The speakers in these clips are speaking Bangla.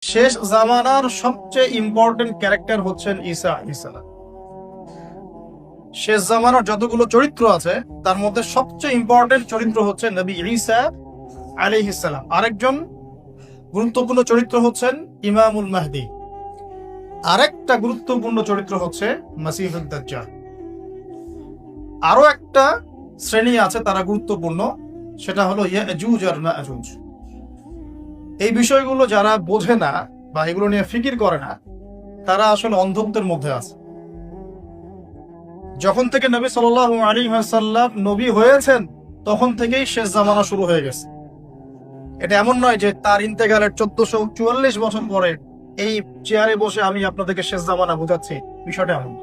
শেষ জামানার সবচেয়ে ইম্পর্টেন্ট ক্যারেক্টার হচ্ছেন ঈসা আলাইহিস সালাম। শেষ জামানার যতগুলো চরিত্র আছে তার মধ্যে সবচেয়ে ইম্পর্টেন্ট চরিত্র হচ্ছে নবী ঈসা আলাইহিস সালাম। আরেকজন গুরুত্বপূর্ণ চরিত্র হচ্ছেন ইমামুল মাহদী। আরেকটা গুরুত্বপূর্ণ চরিত্র হচ্ছে মাসীহুদ দাজ্জাল। আরো একটা শ্রেণী আছে তারা গুরুত্বপূর্ণ, সেটা হলো ইয়াজুজ আর মাজুজ। এই বিষয়গুলো যারা বোঝে না বা এগুলো নিয়ে ফিকির করে না, তারা আসলে অন্ধত্বের মধ্যে আছে। যখন থেকে নবী সাল্লাল্লাহু আলাইহি ওয়াসাল্লাম নবী হয়েছেন তখন থেকেই শেষ জামানা শুরু হয়ে গেছে। এটা এমন নয় যে তার ইন্তেকালের 1444 বছর পরে এই চেয়ারে বসে আমি আপনাদেরকে শেষ জামানা বোঝাচ্ছি, বিষয়টা এমন না।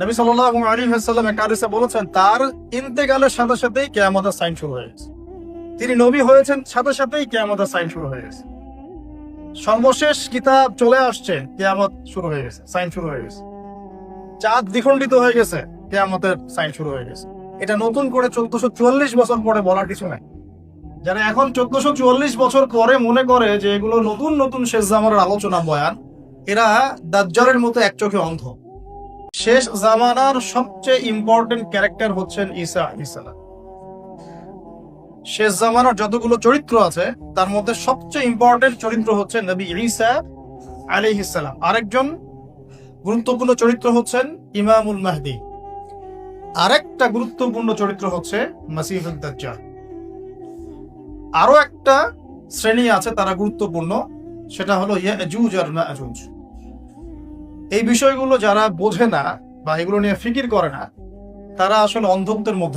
নবী সাল্লাল্লাহু আলাইহি ওয়াসাল্লাম একটা হাদিসে বলেছেন তার ইন্তেকালের সাথে সাথেই কিয়ামতের সাইন শুরু হয়ে গেছে। তিনি নবী হয়েছেন সাথে সাথেই কিয়ামতের সাইন শুরু হয়ে গেছে। সর্বশেষ কিতাব চলে আসছে, কিয়ামত শুরু হয়ে গেছে, সাইন শুরু হয়ে গেছে। চাঁদ দ্বিখণ্ডিত হয়ে গেছে, কিয়ামতের সাইন শুরু হয়ে গেছে। এটা নতুন করে 1444 বছর পরে বলার কিছু নাই। যারা এখন 1444 বছর পরে মনে করে যে এগুলো নতুন নতুন শেষ জামানার আলোচনা বয়ান, এরা দাজ্জালের মতো এক চোখে অন্ধ। শেষ জামানার সবচেয়ে ইম্পর্টেন্ট ক্যারেক্টার হচ্ছেন ঈসা আলাইহিস সালাম। শেষ জামানার যতগুলো চরিত্র আছে তার মধ্যে সবচেয়ে ইম্পর্টেন্ট চরিত্র হচ্ছে নবী ঈসা আলাইহিস সালাম। আরেকজন গুরুত্বপূর্ণ চরিত্র হচ্ছেন ইমামুল মাহদী। আরেকটা গুরুত্বপূর্ণ চরিত্র হচ্ছে মাসীহুদ দাজ্জাল। আরো একটা শ্রেণী আছে তারা গুরুত্বপূর্ণ, সেটা হলো ইয়াজুজ আর মাজুজ। এই বিষয়গুলো যারা বোঝে না বা এগুলো নিয়ে ফিকির করে না, তারা আসলে অন্ধত্বের মধ্যে